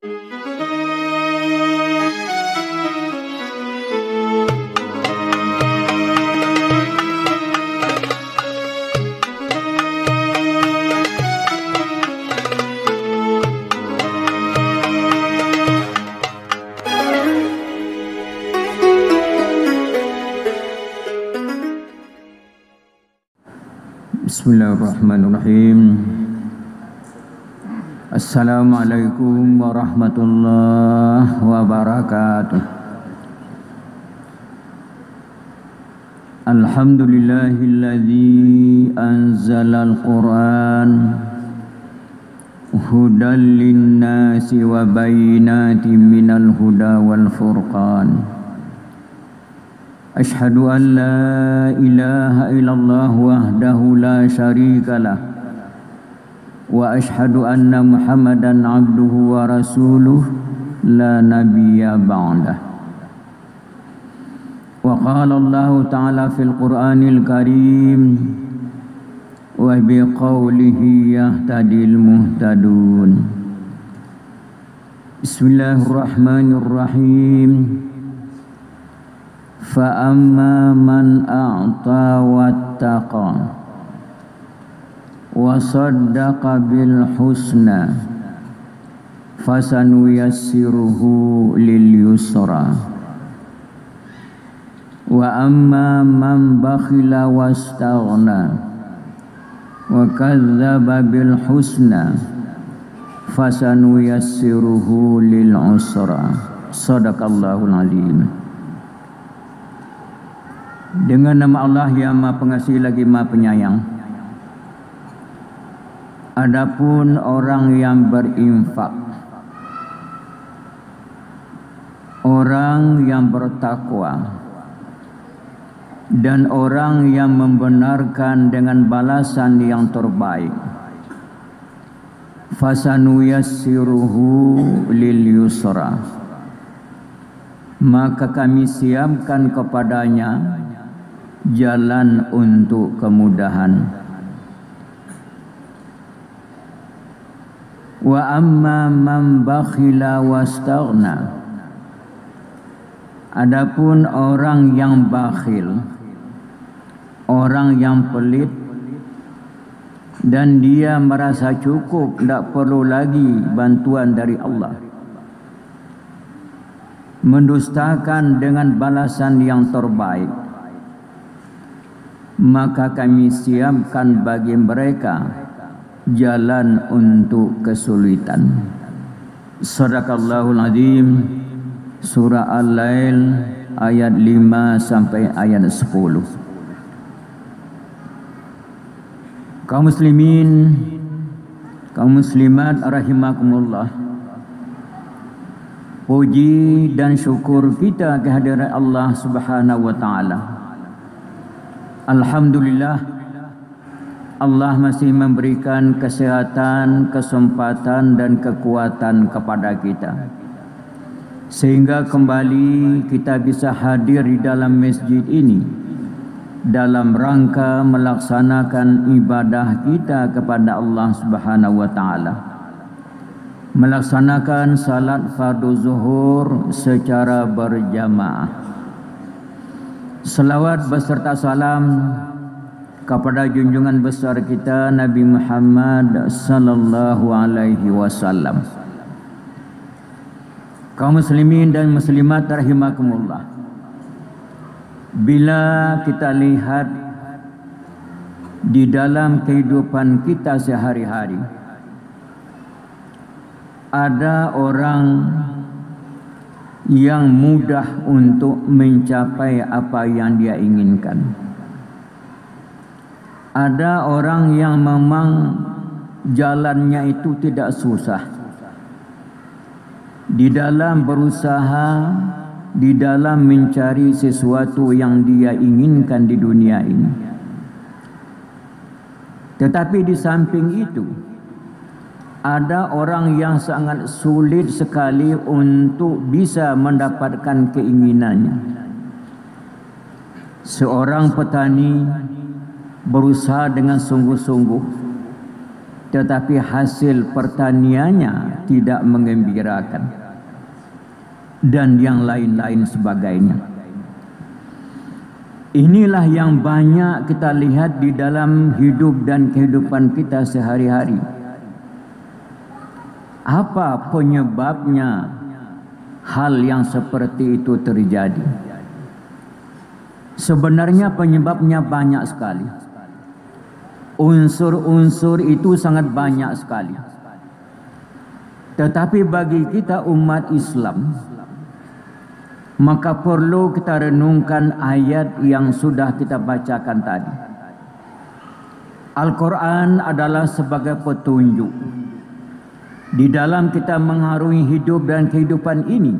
Bismillahirrahmanirrahim. Assalamualaikum warahmatullahi wabarakatuh. Alhamdulillahilladzi anzalal Qur'an hudan linnasi wa bayyinatin minal huda wal furqan. Ashhadu an la ilaha illallah wahdahu la syarika lah wa ashhadu anna Muhammadan abduhu wa rasuluh la nabiyya ba'dah. Wa qala Allah ta'ala fil Qur'anil Karim wa biqaulihi yahtadil muhtadun. Bismillahirrahmanirrahim. فَأَمَّا مَنْ أَعْطَى وَاتَّقَى وَصَدَّقَ بِالْحُسْنَى فَسَنُيَسِّرُهُ لِلْيُسْرَى وَأَمَّا مَنْ بَخِلَ وَاسْتَغْنَى وَكَذَّبَ بِالْحُسْنَى فَسَنُيَسِّرُهُ لِلْعُسْرَى. Shadaqallahul azim. Dengan nama Allah yang Maha Pengasih lagi Maha Penyayang. Adapun orang yang berinfak, orang yang bertakwa, dan orang yang membenarkan dengan balasan yang terbaik, fasanuyassiruhu lil yusra, maka kami siapkan kepadanya jalan untuk kemudahan. Wa amma man bakhila wastaghna, adapun orang yang bakhil, orang yang pelit dan dia merasa cukup, tidak perlu lagi bantuan dari Allah, mendustakan dengan balasan yang terbaik, maka kami siapkan bagi mereka jalan untuk kesulitan. Shadaqallahul azim. Surah Al-Lail ayat 5 sampai ayat 10. Kaum muslimin, kaum muslimat rahimakumullah, puji dan syukur kita kehadirat Allah Subhanahu wa taala. Alhamdulillah, Allah masih memberikan kesehatan, kesempatan dan kekuatan kepada kita, sehingga kembali kita bisa hadir di dalam masjid ini dalam rangka melaksanakan ibadah kita kepada Allah Subhanahu wa taala, melaksanakan salat fardu zuhur secara berjamaah. Selawat beserta salam kepada junjungan besar kita Nabi Muhammad sallallahu alaihi wasallam. Kaum muslimin dan muslimat rahimakumullah, bila kita lihat di dalam kehidupan kita sehari-hari, ada orang yang mudah untuk mencapai apa yang dia inginkan. Ada orang yang memang jalannya itu tidak susah di dalam berusaha, di dalam mencari sesuatu yang dia inginkan di dunia ini. Tetapi di samping itu, ada orang yang sangat sulit sekali untuk bisa mendapatkan keinginannya. Seorang petani berusaha dengan sungguh-sungguh tetapi hasil pertaniannya tidak menggembirakan, dan yang lain-lain sebagainya. Inilah yang banyak kita lihat di dalam hidup dan kehidupan kita sehari-hari. Apa penyebabnya hal yang seperti itu terjadi? Sebenarnya penyebabnya banyak sekali. Unsur-unsur itu sangat banyak sekali. Tetapi bagi kita umat Islam, maka perlu kita renungkan ayat yang sudah kita bacakan tadi. Al-Quran adalah sebagai petunjuk di dalam kita mengharungi hidup dan kehidupan ini,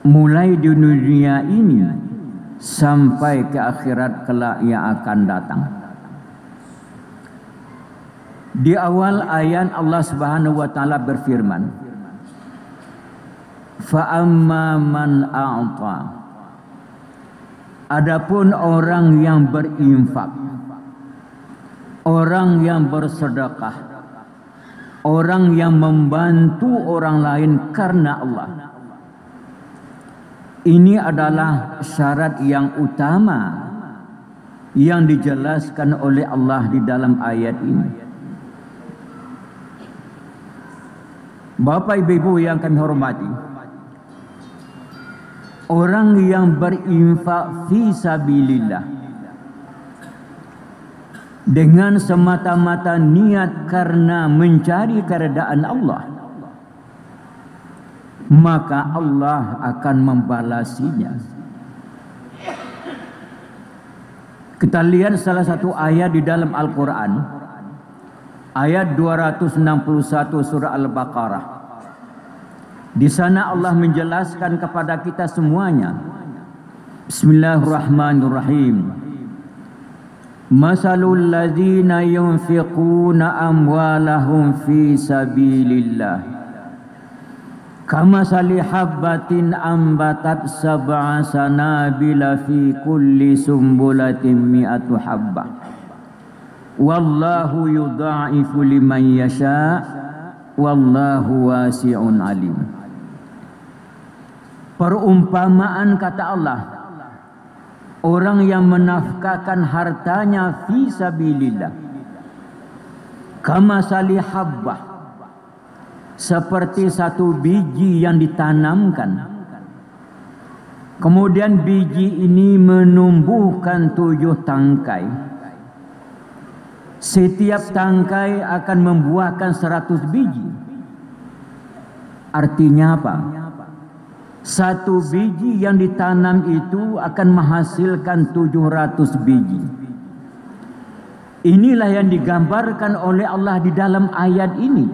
mulai di dunia ini sampai ke akhirat kelak yang akan datang. Di awal ayat Allah Subhanahu wa taala berfirman, fa amma man a'ta, adapun orang yang berinfak, orang yang bersedekah, orang yang membantu orang lain karena Allah. Ini adalah syarat yang utama yang dijelaskan oleh Allah di dalam ayat ini. Bapak Ibu yang kami hormati, orang yang berinfak fi sabilillah dengan semata-mata niat karena mencari keridaan Allah, maka Allah akan membalasinya. Kita lihat salah satu ayat di dalam Al-Quran, ayat 261 surah Al-Baqarah. Di sana Allah menjelaskan kepada kita semuanya. Bismillahirrahmanirrahim. Masalul ladzina yunfiquna amwalahum fi sabilillah kamasali habbatin ambatat sab'a sanabila fi kulli sumbulatin mi'atu habbah wallahu yudha'ifu liman yasha wallahu wasi'un alim. Perumpamaan kata Allah, orang yang menafkahkan hartanya fi sabilillah kamasali habbah, seperti satu biji yang ditanamkan, kemudian biji ini menumbuhkan 7 tangkai. Setiap tangkai akan membuahkan 100 biji. Artinya apa? Satu biji yang ditanam itu akan menghasilkan 700 biji. Inilah yang digambarkan oleh Allah di dalam ayat ini.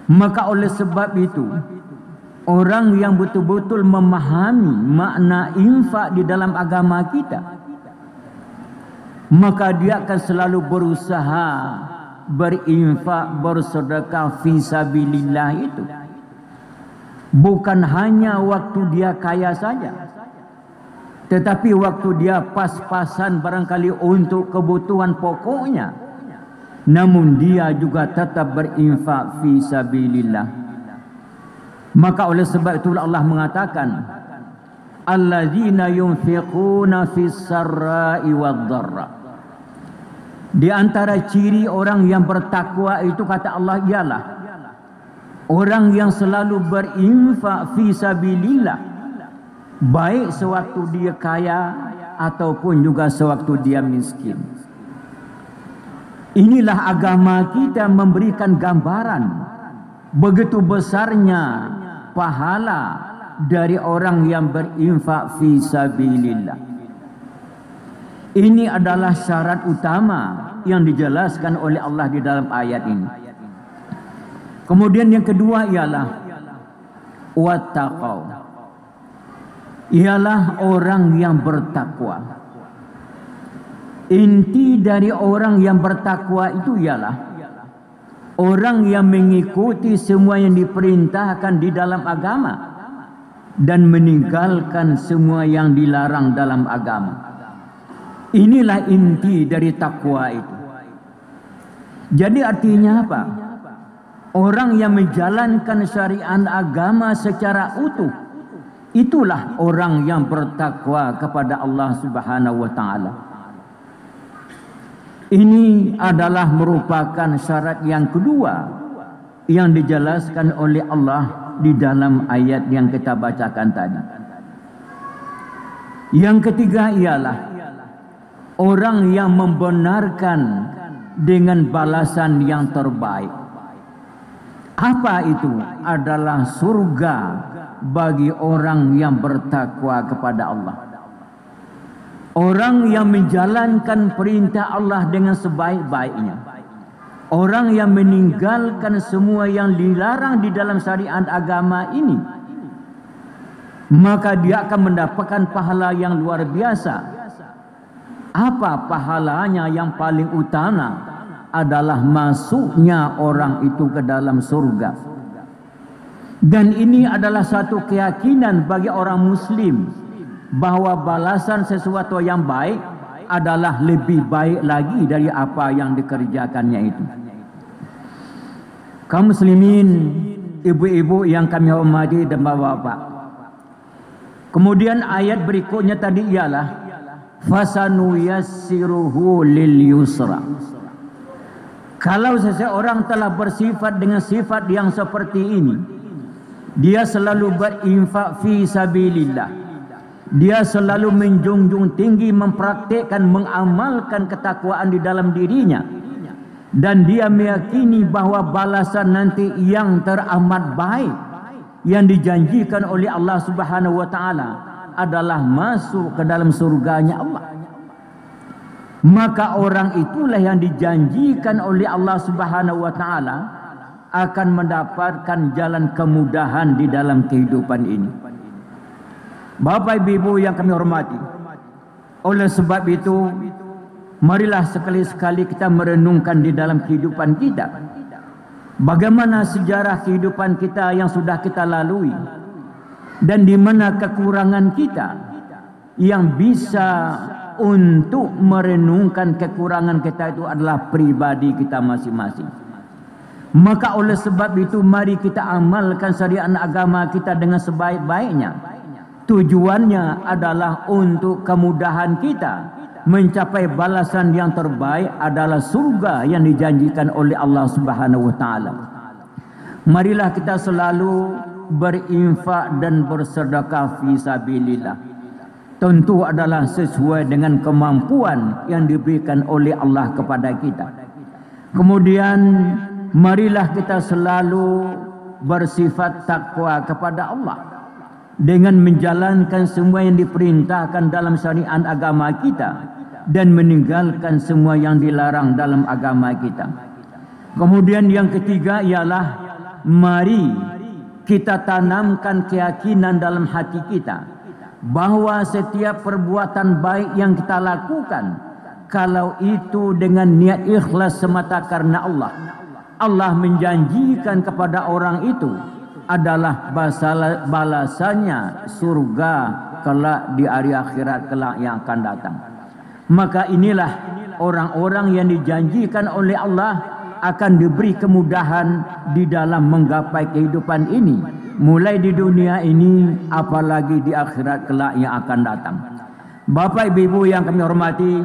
Maka oleh sebab itu, orang yang betul-betul memahami makna infak di dalam agama kita, maka dia akan selalu berusaha berinfak, bersedekah fi sabilillah itu. Bukan hanya waktu dia kaya saja, tetapi waktu dia pas-pasan barangkali untuk kebutuhan pokoknya, namun dia juga tetap berinfak fi sabilillah. Maka oleh sebab itu Allah mengatakan, alladzina yunfiquna fis sarra'i wad dharra. Di antara ciri orang yang bertakwa itu kata Allah ialah orang yang selalu berinfak fi sabilillah, baik sewaktu dia kaya ataupun juga sewaktu dia miskin. Inilah agama kita memberikan gambaran begitu besarnya pahala dari orang yang berinfak fi sabilillah. Ini adalah syarat utama yang dijelaskan oleh Allah di dalam ayat ini. Kemudian yang kedua ialah wattaqau, ialah orang yang bertakwa. Inti dari orang yang bertakwa itu ialah orang yang mengikuti semua yang diperintahkan di dalam agama dan meninggalkan semua yang dilarang dalam agama. Inilah inti dari takwa itu. Jadi artinya apa? Orang yang menjalankan syariat agama secara utuh, itulah orang yang bertakwa kepada Allah Subhanahu wa taala. Ini adalah merupakan syarat yang kedua yang dijelaskan oleh Allah di dalam ayat yang kita bacakan tadi. Yang ketiga ialah orang yang membenarkan dengan balasan yang terbaik. Apa itu? Adalah surga bagi orang yang bertakwa kepada Allah. Orang yang menjalankan perintah Allah dengan sebaik-baiknya. Orang yang meninggalkan semua yang dilarang di dalam syariat agama ini, maka dia akan mendapatkan pahala yang luar biasa. Apa pahalanya yang paling utama? Adalah masuknya orang itu ke dalam surga. Dan ini adalah satu keyakinan bagi orang muslim, bahwa balasan sesuatu yang baik adalah lebih baik lagi dari apa yang dikerjakannya itu. Kaum muslimin, ibu-ibu yang kami hormati dan bapak-bapak, kemudian ayat berikutnya tadi ialah fasanuyassiruhu lil yusra. Kalau seseorang telah bersifat dengan sifat yang seperti ini, dia selalu berinfak fi sabilillah, dia selalu menjunjung tinggi mempraktikkan, mengamalkan ketakwaan di dalam dirinya, dan dia meyakini bahawa balasan nanti yang teramat baik yang dijanjikan oleh Allah Subhanahu wa taala adalah masuk ke dalam surganya Allah. Maka orang itulah yang dijanjikan oleh Allah Subhanahu wa taala akan mendapatkan jalan kemudahan di dalam kehidupan ini. Bapak Ibu yang kami hormati, oleh sebab itu marilah sekali-sekali kita merenungkan di dalam kehidupan kita, bagaimana sejarah kehidupan kita yang sudah kita lalui, dan di mana kekurangan kita yang bisa untuk merenungkan kekurangan kita itu adalah pribadi kita masing-masing. Maka oleh sebab itu mari kita amalkan syariat agama kita dengan sebaik-baiknya. Tujuannya adalah untuk kemudahan kita mencapai balasan yang terbaik adalah surga yang dijanjikan oleh Allah Subhanahu wa taala. Marilah kita selalu berinfak dan bersedekah fi sabilillah. Tentu adalah sesuai dengan kemampuan yang diberikan oleh Allah kepada kita. Kemudian marilah kita selalu bersifat takwa kepada Allah dengan menjalankan semua yang diperintahkan dalam syariat agama kita dan meninggalkan semua yang dilarang dalam agama kita. Kemudian yang ketiga ialah mari kita tanamkan keyakinan dalam hati kita bahawa setiap perbuatan baik yang kita lakukan, kalau itu dengan niat ikhlas semata karena Allah, Allah menjanjikan kepada orang itu adalah balasannya surga kelak di hari akhirat kelak yang akan datang. Maka inilah orang-orang yang dijanjikan oleh Allah akan diberi kemudahan di dalam menggapai kehidupan ini, mulai di dunia ini apalagi di akhirat kelak yang akan datang. Bapak Ibu yang kami hormati,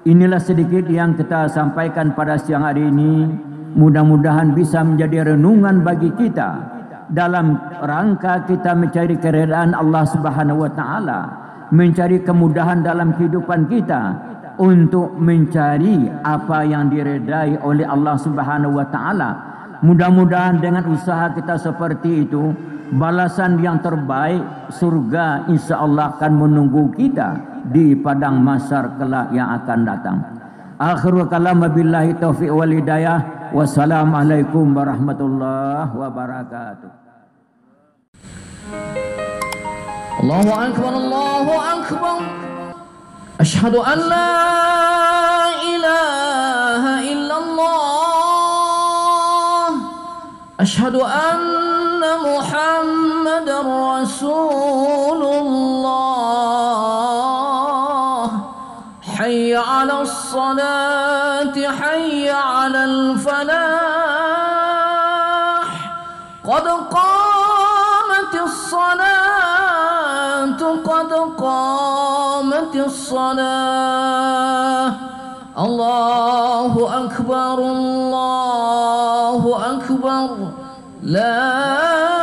inilah sedikit yang kita sampaikan pada siang hari ini. Mudah-mudahan bisa menjadi renungan bagi kita dalam rangka kita mencari keredaan Allah Subhanahu wa taala, mencari kemudahan dalam kehidupan kita untuk mencari apa yang diredai oleh Allah Subhanahu wa taala. Mudah-mudahan dengan usaha kita seperti itu, balasan yang terbaik surga insya-Allah akan menunggu kita di padang mahsyar kelak yang akan datang. Akhirul kalam billahi taufiq wal hidayah. Wassalamualaikum warahmatullahi wabarakatuh. Allahu akbar, Allahu akbar. Asyhadu an la ilaha illallah. Asyhadu anna Muhammadar Rasulullah. حي على الصلاة حي على الفلاح قد قامت الصلاة قد قامت الصلاة الله أكبر الله أكبر لا